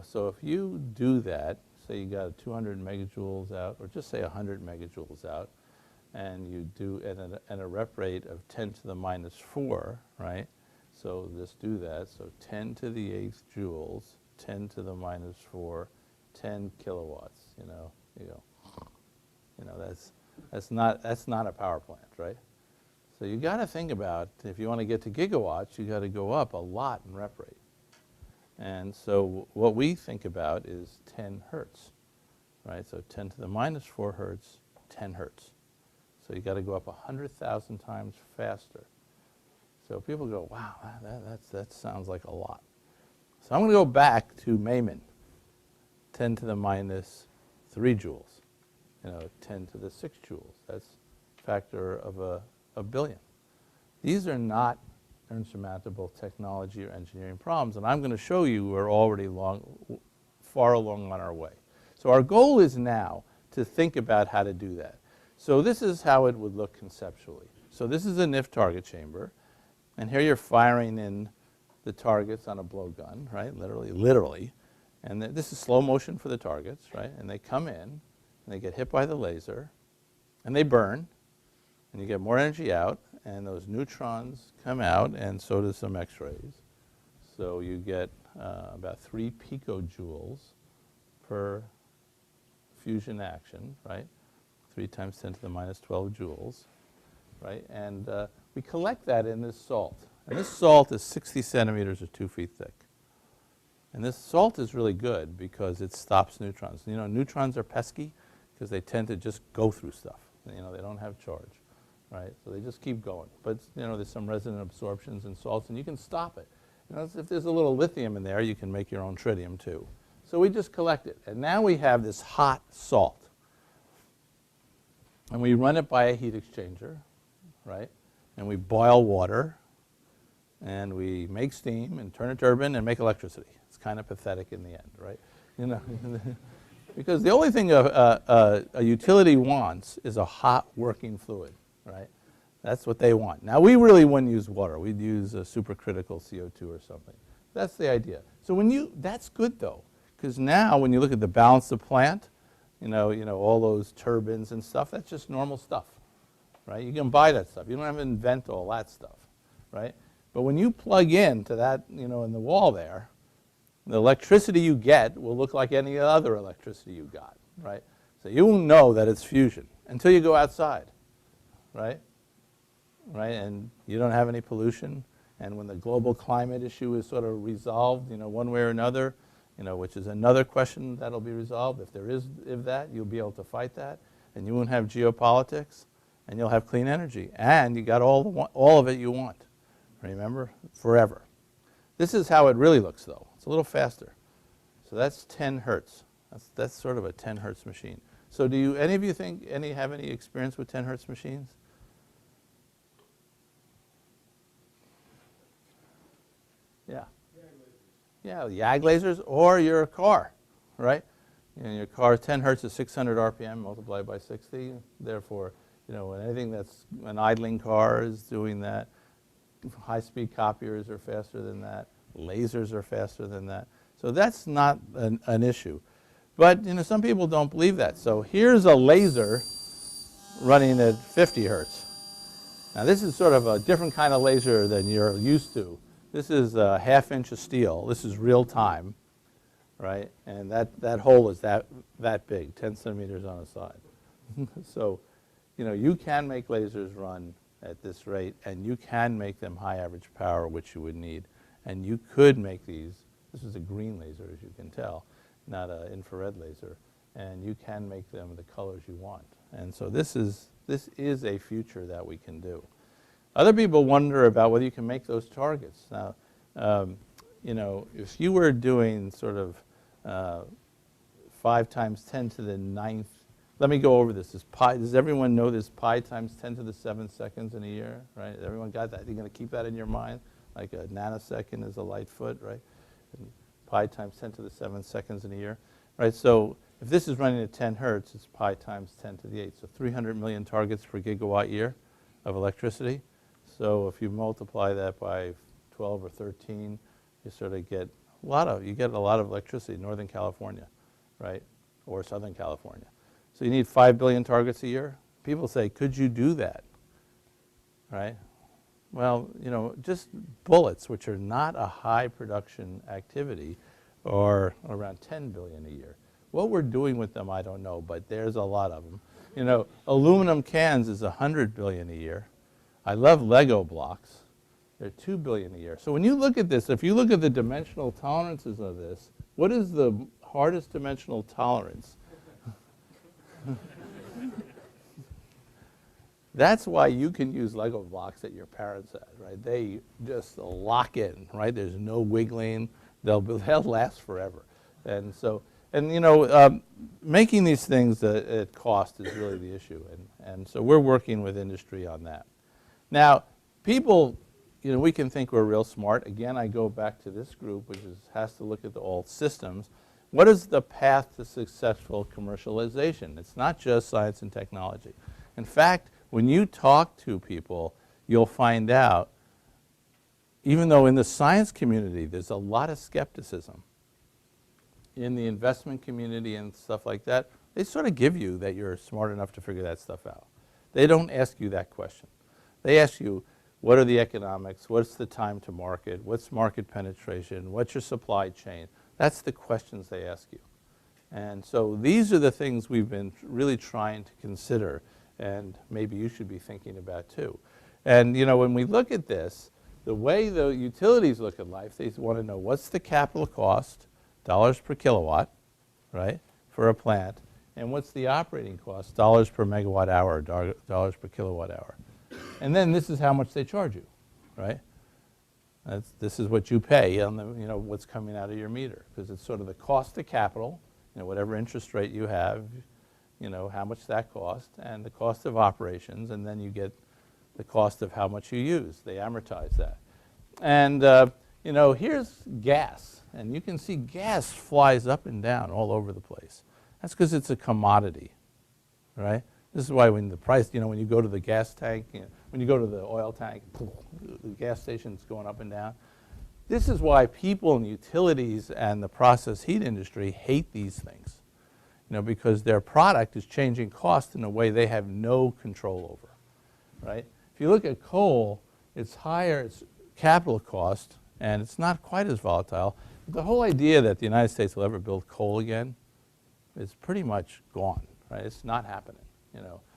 S2: So if you do that, say you got 200 megajoules out, or just say 100 megajoules out, and you do at a rep rate of 10 to the minus 4, right? So just do that. So 10 to the 8th joules, 10 to the minus 4, 10 kilowatts. That's not a power plant, right? So you got to think about, if you want to get to gigawatts, you got to go up a lot in rep rate. And so what we think about is 10 hertz, right? So 10 to the minus 4 hertz, 10 hertz. So you got to go up 100,000 times faster. So people go, wow, that sounds like a lot. So I'm going to go back to Mayman. 10 to the minus 3 joules, 10 to the 6 joules. That's a factor of a billion. These are not insurmountable technology or engineering problems, and I'm going to show you we're already far along on our way. So our goal is now to think about how to do that. So this is how it would look conceptually. So this is a NIF target chamber, and here you're firing in the targets on a blowgun, right? Literally. And this is slow motion for the targets, right? And they come in, and they get hit by the laser, and they burn, and you get more energy out, and those neutrons come out, and so does some X-rays. So you get about 3 picojoules per fusion action, right? 3 times 10 to the minus 12 joules, right? And we collect that in this salt. And this salt is 60 centimeters or 2 feet thick. And this salt is really good because it stops neutrons. Neutrons are pesky because they tend to just go through stuff. They don't have charge, right? So they just keep going. But, there's some resonant absorptions in salts, and you can stop it. If there's a little lithium in there, you can make your own tritium, too. So we just collect it. And now we have this hot salt. And we run it by a heat exchanger, right? And we boil water, and we make steam, and turn a turbine, and make electricity. It's kind of pathetic in the end, right? Because the only thing a utility wants is a hot working fluid, right? That's what they want. Now, we really wouldn't use water. We'd use a supercritical CO2 or something. That's the idea. So that's good, though, because now when you look at the balance of plant, all those turbines and stuff, that's just normal stuff, right? You can buy that stuff. You don't have to invent all that stuff, right? But when you plug into that, in the wall there, the electricity you get will look like any other electricity you got, right? So you won't know that it's fusion until you go outside, right? Right, and you don't have any pollution. And when the global climate issue is sort of resolved, one way or another, which is another question that'll be resolved. If that, you'll be able to fight that, and you won't have geopolitics, and you'll have clean energy, and you got all of it you want. Remember, forever. This is how it really looks, though. It's a little faster. So that's 10 hertz. That's sort of a 10 hertz machine. So do any of you have any experience with 10 hertz machines? Yeah. Yeah, YAG lasers or your car, right? Your car, 10 hertz is 600 RPM multiplied by 60. Therefore, anything that's an idling car is doing that. High-speed copiers are faster than that. Lasers are faster than that. So that's not an issue. But, some people don't believe that. So here's a laser running at 50 hertz. Now, this is sort of a different kind of laser than you're used to. This is a half-inch of steel. This is real time, right? And that hole is that big, 10 centimeters on a side. So, you can make lasers run at this rate, and you can make them high average power, which you would need. And you could make these. This is a green laser, as you can tell, not an infrared laser. And you can make them the colors you want. And so this is a future that we can do. Other people wonder about whether you can make those targets. Now, if you were doing sort of 5 times 10 to the 9th, let me go over this. Does everyone know this pi times 10 to the 7th seconds in a year, right? Everyone got that? You're going to keep that in your mind? Like a nanosecond is a light foot, right? And pi times 10 to the 7th seconds in a year, right? So if this is running at 10 hertz, it's pi times 10 to the 8th. So 300 million targets per gigawatt year of electricity. So if you multiply that by 12 or 13, you sort of get a lot of electricity in Northern California, right, or Southern California. So you need 5 billion targets a year. People say, could you do that, right? Well, just bullets, which are not a high production activity, are around 10 billion a year. What we're doing with them, I don't know, but there's a lot of them. Aluminum cans is 100 billion a year. I love Lego blocks. They're 2 billion a year. So when you look at this, if you look at the dimensional tolerances of this, what is the hardest dimensional tolerance? That's why you can use Lego blocks that your parents had, right? They just lock in, right? There's no wiggling. They'll last forever. And so And making these things at cost is really the issue. And so we're working with industry on that. Now, people, we can think we're real smart. Again, I go back to this group, which has to look at all systems. What is the path to successful commercialization? It's not just science and technology. In fact, when you talk to people, you'll find out, even though in the science community there's a lot of skepticism, in the investment community and stuff like that, they sort of give you that you're smart enough to figure that stuff out. They don't ask you that question. They ask you, what are the economics? What's the time to market? What's market penetration? What's your supply chain? That's the questions they ask you. And so these are the things we've been really trying to consider, and maybe you should be thinking about too. And when we look at this, the way the utilities look at life, they want to know what's the capital cost, dollars per kilowatt, right, for a plant, and what's the operating cost, dollars per megawatt hour, dollars per kilowatt hour. And then this is how much they charge you, right? This is what you pay on the, what's coming out of your meter, because it's sort of the cost of capital, whatever interest rate you have, how much that cost, and the cost of operations, and then you get the cost of how much you use. They amortize that. And, here's gas, and you can see gas flies up and down all over the place. That's because it's a commodity, right? This is why when the price, when you go to the gas tank, when you go to the oil tank, the gas station's going up and down. This is why people in utilities and the process heat industry hate these things, because their product is changing cost in a way they have no control over, right? If you look at coal, it's higher, it's capital cost, and it's not quite as volatile. The whole idea that the United States will ever build coal again is pretty much gone, right? It's not happening,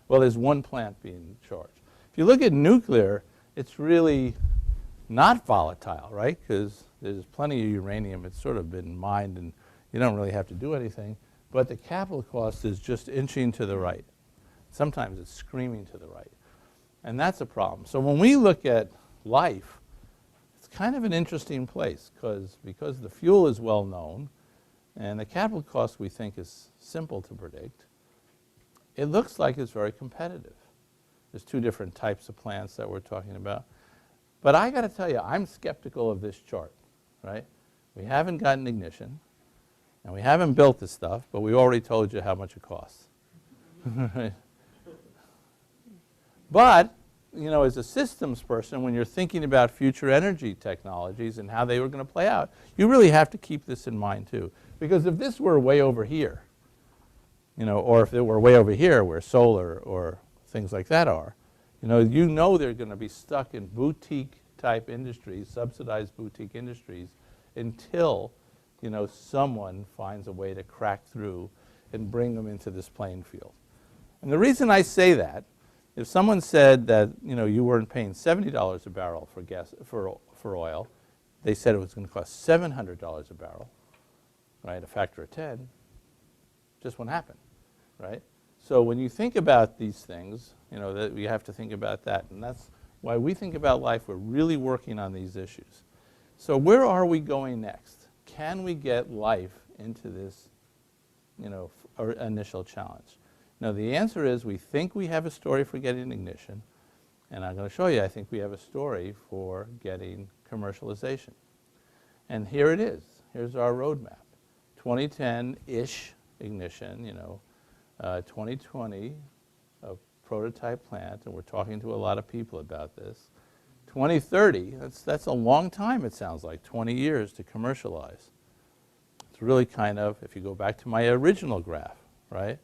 S2: Well, there's one plant being charged. If you look at nuclear, it's really not volatile, right? Because there's plenty of uranium. It's sort of been mined, and you don't really have to do anything. But the capital cost is just inching to the right. Sometimes it's screaming to the right. And that's a problem. So when we look at life, it's kind of an interesting place because the fuel is well known, and the capital cost we think is simple to predict. It looks like it's very competitive. There's two different types of plants that we're talking about. But I got to tell you, I'm skeptical of this chart, right? We haven't gotten ignition, and we haven't built this stuff, but we already told you how much it costs. But, as a systems person, when you're thinking about future energy technologies and how they were going to play out, you really have to keep this in mind too. Because if this were way over here, or if it were way over here where solar or things like that are, they're going to be stuck in boutique-type industries, subsidized boutique industries, until, someone finds a way to crack through and bring them into this playing field. And the reason I say that, if someone said that, you weren't paying $70 a barrel for gas for oil, they said it was going to cost $700 a barrel, right? A factor of 10, just won't happen, right? So when you think about these things, that we have to think about that. And that's why we think about life. We're really working on these issues. So where are we going next? Can we get life into this, our initial challenge? Now, the answer is we think we have a story for getting ignition. And I'm going to show you, I think we have a story for getting commercialization. And here it is. Here's our roadmap. 2010-ish ignition, 2020, a prototype plant, and we're talking to a lot of people about this. 2030, that's a long time, it sounds like, 20 years to commercialize. It's really kind of, if you go back to my original graph, right?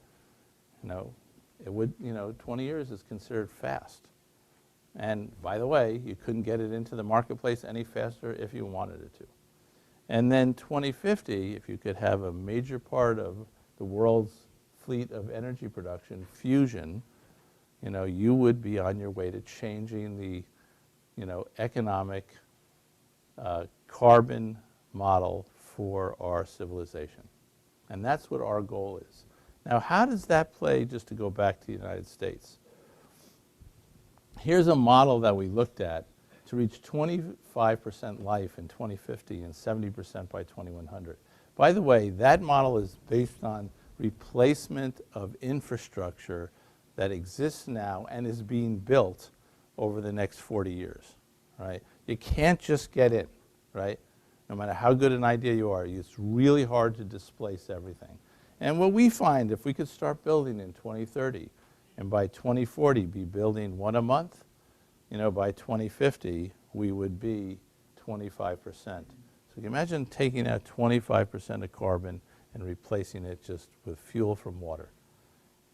S2: It would, 20 years is considered fast. And by the way, you couldn't get it into the marketplace any faster if you wanted it to. And then 2050, if you could have a major part of the world's fleet of energy production, fusion, you would be on your way to changing the, economic carbon model for our civilization. And that's what our goal is. Now, how does that play, just to go back to the United States? Here's a model that we looked at to reach 25% life in 2050 and 70% by 2100. By the way, that model is based on replacement of infrastructure that exists now and is being built over the next 40 years, right? You can't just get in, right? No matter how good an idea you are, it's really hard to displace everything. And what we find, if we could start building in 2030, and by 2040 be building one a month, you know, by 2050 we would be 25%. So you can imagine taking out 25% of carbon and replacing it just with fuel from water.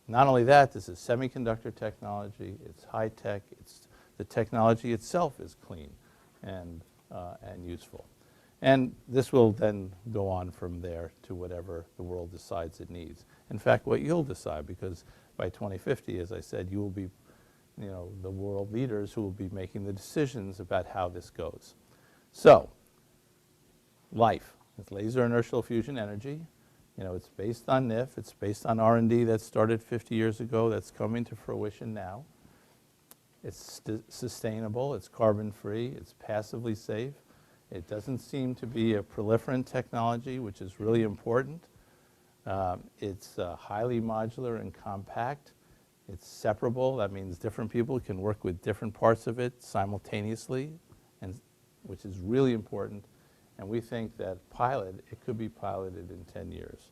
S2: Not only that, this is semiconductor technology, it's high tech, the technology itself is clean and useful. And this will then go on from there to whatever the world decides it needs. In fact, what you'll decide, because by 2050, as I said, you will be, you know, the world leaders who will be making the decisions about how this goes. So, life, it's laser inertial fusion energy. You know, it's based on NIF, it's based on R&D that started 50 years ago, that's coming to fruition now. It's sustainable, it's carbon-free, it's passively safe. It doesn't seem to be a proliferant technology, which is really important. It's highly modular and compact. It's separable, that means different people can work with different parts of it simultaneously, and, which is really important. And we think that it could be piloted in 10 years.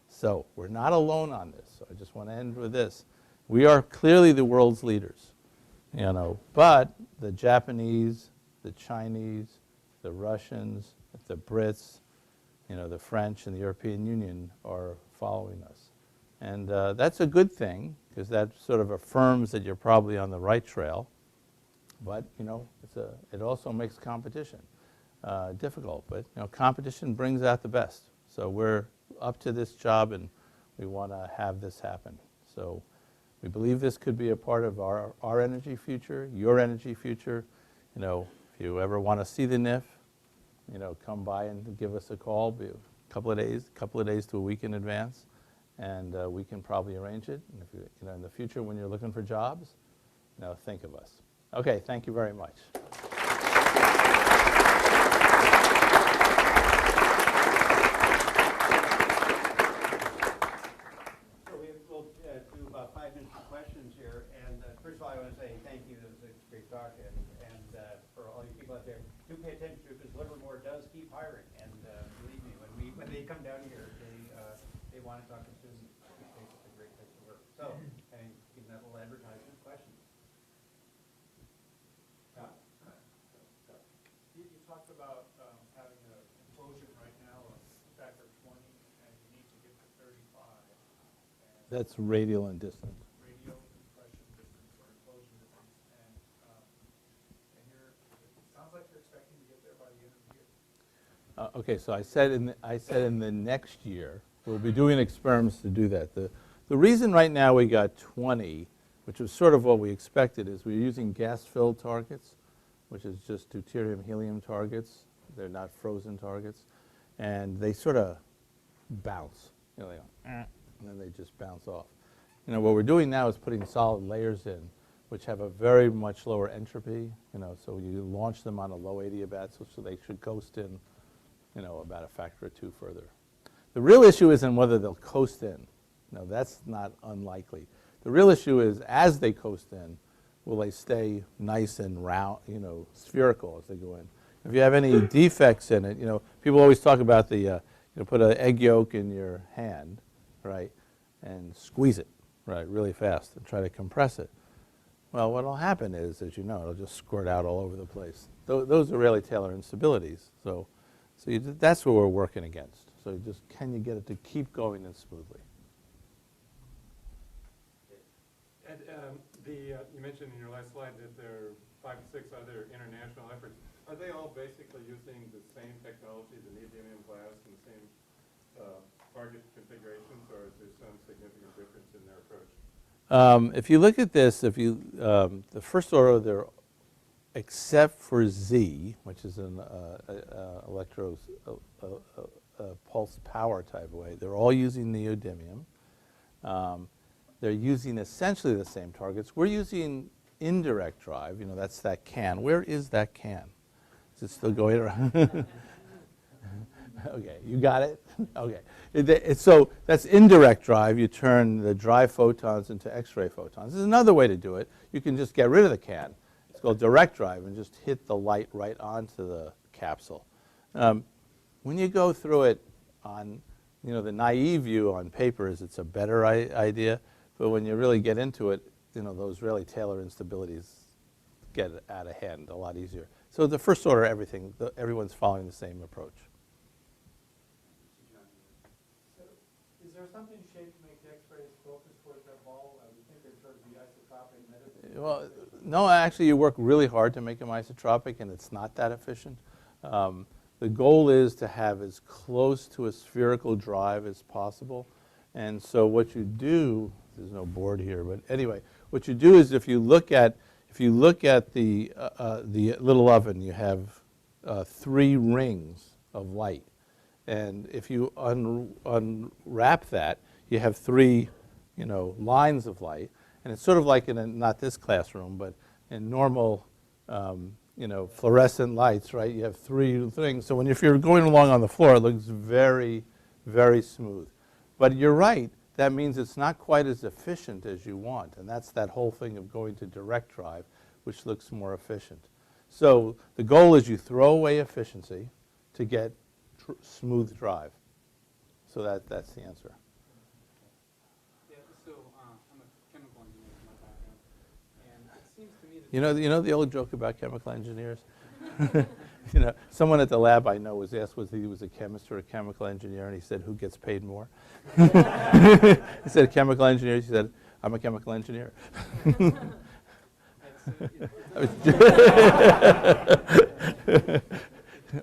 S2: So we're not alone on this. So I just want to end with this. We are clearly the world's leaders, you know, but the Japanese, the Chinese, the Russians, the Brits, you know, the French and the European Union are following us. And that's a good thing, because that sort of affirms that you're probably on the right trail. But, you know, it also makes competition difficult, but you know, competition brings out the best. So we're up to this job, and we want to have this happen. So we believe this could be a part of our energy future, your energy future. You know, if you ever want to see the NIF, you know, come by and give us a call. Be a couple of days to a week in advance, and we can probably arrange it. And if you know, in the future when you're looking for jobs, you know, think of us. Okay, thank you very much.
S1: Do about 5 minutes of questions here, and first of all, I want to say thank you. That was a great talk, and for all you people out there, do pay attention to it, because Livermore does keep hiring, and believe me, when they come down here, they want to talk to students. They think it's a great place to work. So, and give that little advertisement. Questions?
S3: You talked about having an implosion right now of a factor of 20, and you need to get to 35.
S2: That's radial and distant.
S3: Radial compression distance or implosion distance, and it sounds like you're expecting to get there by the end of the year.
S2: Okay, so I said in the next year we'll be doing experiments to do that. The reason right now we got 20, which was sort of what we expected, is we're using gas-filled targets, which is just deuterium-helium targets. They're not frozen targets, and they sort of bounce. You know, they go, and then they just bounce off. You know, what we're doing now is putting solid layers in, which have a very much lower entropy. You know, so you launch them on a low adiabat, so they should coast in, you know, about a factor or 2 further. The real issue isn't whether they'll coast in. No, that's not unlikely. The real issue is, as they coast in, will they stay nice and round, you know, spherical as they go in? If you have any defects in it, you know, people always talk about the, you know, put an egg yolk in your hand, right, and squeeze it, right, really fast and try to compress it. Well, what will happen is, as you know, it'll just squirt out all over the place. Those are Rayleigh-Taylor instabilities. So that's what we're working against. So just, can you get it to keep going in smoothly?
S3: And you mentioned in your last slide that there are 5 to 6 other international efforts. Are they all basically using the same technology, the neodymium glass, and the same target configurations, or is there some significant difference in their approach?
S2: If you look at this, the first order, they're, except for Z, which is an pulse power type of way, they're all using neodymium. They're using essentially the same targets. We're using indirect drive. You know, that's that can. Where is that can? Is it still going around? Okay, you got it? Okay. So that's indirect drive. You turn the dry photons into X-ray photons. There's another way to do it. You can just get rid of the can. It's called direct drive and just hit the light right onto the capsule. When you go through it on, the naive view on paper is it's a better idea, but when you really get into it, those really Taylor instabilities get out of hand a lot easier. So the first order, everyone's following the same approach.
S4: So is there something shaped to make the X-rays focus towards that ball? I would think they'd sort of be isotropic emitted.
S2: Well, no, actually you work really hard to make them isotropic and it's not that efficient. The goal is to have as close to a spherical drive as possible. And so what you do, there's no board here, but anyway, what you do is if you look at the little oven, you have 3 rings of light. And if you unwrap that, you have 3, lines of light. And it's sort of like not this classroom, but in normal, fluorescent lights, right? You have 3 things. So if you're going along on the floor, it looks very, very smooth. But you're right. That means it's not quite as efficient as you want. And that's that whole thing of going to direct drive, which looks more efficient. So the goal is you throw away efficiency to get smooth drive. So that's the answer.
S5: Yeah, so I'm a chemical engineer in my background, and it seems to me that
S2: You know the old joke about chemical engineers? Someone at the lab I know was asked whether he was a chemist or a chemical engineer, and he said, who gets paid more? He said, chemical engineer. He said, I'm a chemical engineer.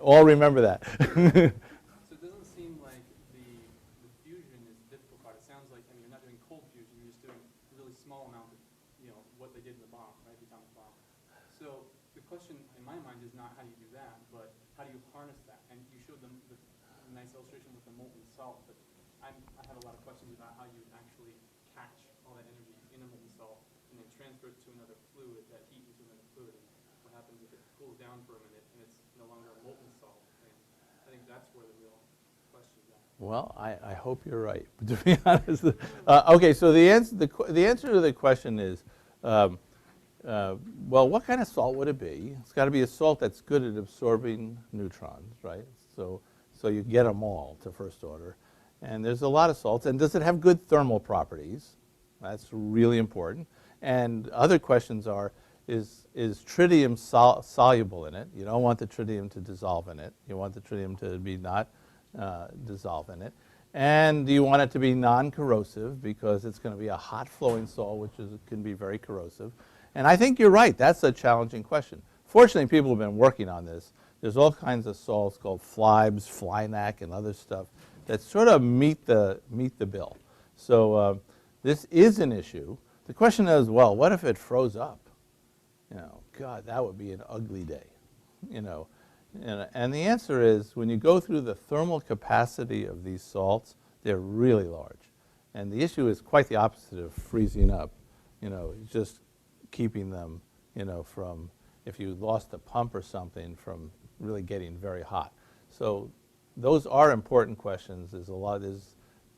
S2: All remember that.
S5: So it doesn't seem like the fusion is the difficult part. It sounds like, you're not doing cold fusion, you're just doing a really small amount of, what they did in the bomb, right, the atomic bomb. So the question in my mind is not how do you do that, but how do you harness that? And you showed them the nice illustration with the molten salt, but I have a lot of questions about how you actually catch all that energy in a molten salt and then transfer it to another fluid, that heat into another fluid. And what happens if it cools down for a minute and it's no longer a molten salt? And I think that's where the real question is at.
S2: Well, I hope you're right. But to be honest, okay. So the answer to the question is, well, what kind of salt would it be? It's got to be a salt that's good at absorbing neutrons, right? So you get them all to first order. And there's a lot of salts. And does it have good thermal properties? That's really important. And other questions are, is tritium soluble in it? You don't want the tritium to dissolve in it. You want the tritium to be not dissolve in it. And do you want it to be non-corrosive, because it's going to be a hot flowing salt, which can be very corrosive. And I think you're right. That's a challenging question. Fortunately, people have been working on this. There's all kinds of salts called Flibes, Flynac, and other stuff that sort of meet the bill. So this is an issue. The question is, well, what if it froze up? God, that would be an ugly day. And the answer is, when you go through the thermal capacity of these salts, they're really large. And the issue is quite the opposite of freezing up. Just keeping them, from, if you lost a pump or something, from really getting very hot. So those are important questions. There's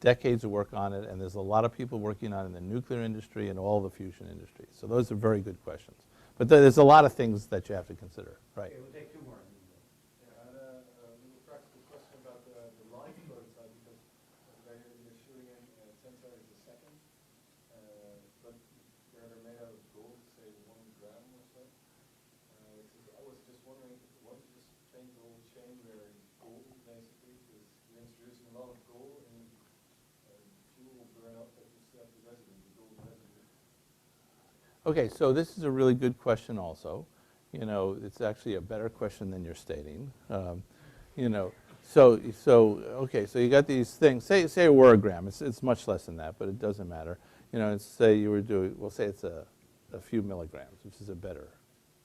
S2: decades of work on it, and there's a lot of people working on it in the nuclear industry and all the fusion industries. So those are very good questions. But there's a lot of things that you have to consider, right?
S1: Okay, we'll take 2 more.
S4: Yeah, I had a little practical question about the life prototype, because you're shooting in 10 seconds a second, but they're made out of gold, say 1 gram or so. I was just wondering, what if you just change the whole chain where gold, basically, because you're introducing a lot of gold and fuel will burn up, but you still have the residue, the gold residue.
S2: Okay, so this is a really good question also. It's actually a better question than you're stating. So you got these things. Say it were a gram. It's much less than that, but it doesn't matter. Say you were doing, we'll say it's a few milligrams, which is a better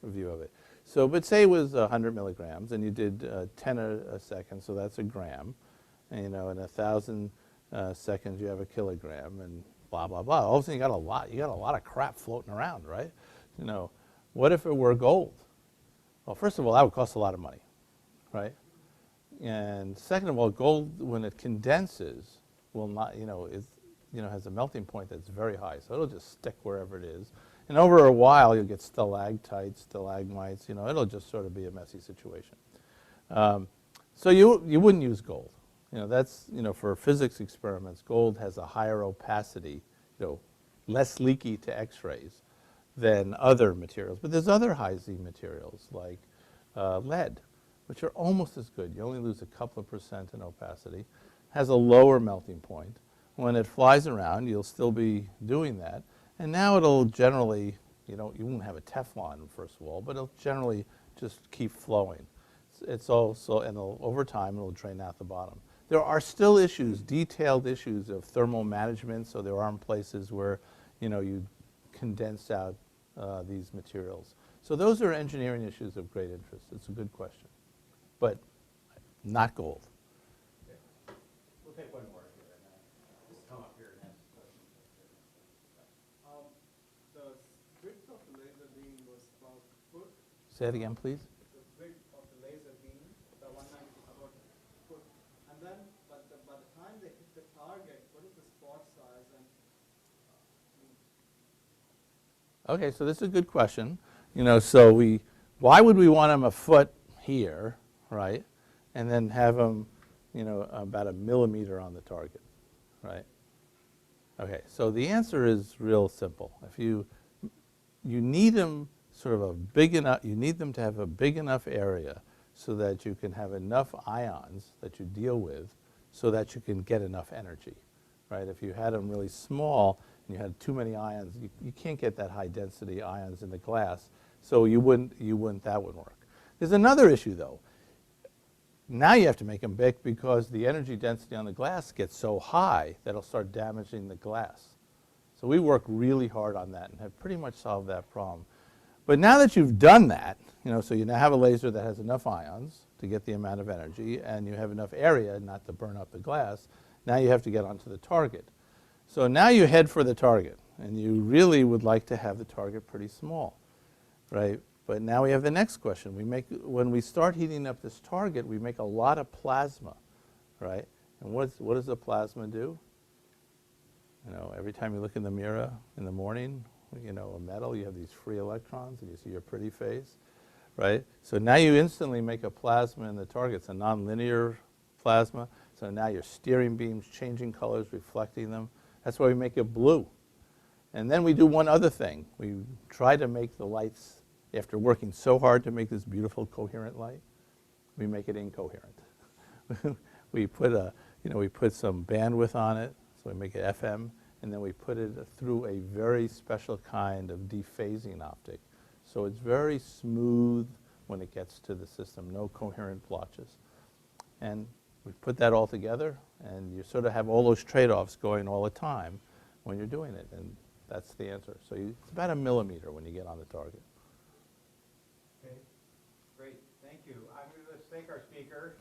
S2: view of it. So, but say it was 100 milligrams, and you did 10 a second, so that's a gram. And, in 1,000 seconds, you have a kilogram, and blah blah blah. All of a sudden, you got a lot of crap floating around, right? What if it were gold? Well, first of all, that would cost a lot of money, right? And second of all, gold, when it condenses, will not, has a melting point that's very high. So it'll just stick wherever it is. And over a while, you'll get stalactites, stalagmites. It'll just sort of be a messy situation. So you wouldn't use gold. That's, for physics experiments, gold has a higher opacity, less leaky to X-rays than other materials. But there's other high Z materials like lead, which are almost as good. You only lose a couple of % in opacity. Has a lower melting point. When it flies around, you'll still be doing that. And now it'll generally, you won't have a Teflon, first of all, but it'll generally just keep flowing. It's also, and over time, it'll drain out the bottom. There are still issues, detailed issues of thermal management, so there aren't places where, you condense out these materials. So those are engineering issues of great interest. It's a good question, but not gold.
S1: We'll take one more here, and just come up here and ask questions.
S6: The width of the laser beam was about foot.
S2: Say it again, please.
S6: The width of the laser beam, the 190, about foot. And then, by the time they hit the target, what is the spot size? And
S2: Okay, so this is a good question. So why would we want them a foot here, right? And then have them, about a millimeter on the target, right? Okay, so the answer is real simple. If you need them sort of a big enough, you need them to have a big enough area so that you can have enough ions that you deal with so that you can get enough energy, right? If you had them really small and you had too many ions, you can't get that high density ions in the glass, so that wouldn't work. There's another issue though. Now you have to make them big because the energy density on the glass gets so high that it'll start damaging the glass. So we work really hard on that and have pretty much solved that problem. But now that you've done that, so you now have a laser that has enough ions to get the amount of energy and you have enough area not to burn up the glass, now you have to get onto the target. So now you head for the target and you really would like to have the target pretty small, right? But now we have the next question. When we start heating up this target, we make a lot of plasma, right? And what does the plasma do? Every time you look in the mirror in the morning, a metal, you have these free electrons and you see your pretty face, right? So now you instantly make a plasma in the target. It's a nonlinear plasma. So now your steering beam's changing colors, reflecting them. That's why we make it blue. And then we do one other thing. We try to make the lights, after working so hard to make this beautiful coherent light, we make it incoherent. we put some bandwidth on it, so we make it FM, and then we put it through a very special kind of dephasing optic. So it's very smooth when it gets to the system, no coherent blotches. And we put that all together, and you sort of have all those trade-offs going all the time when you're doing it, and that's the answer. So it's about a millimeter when you get on the target.
S1: Okay, great, thank you. Let's thank our speaker.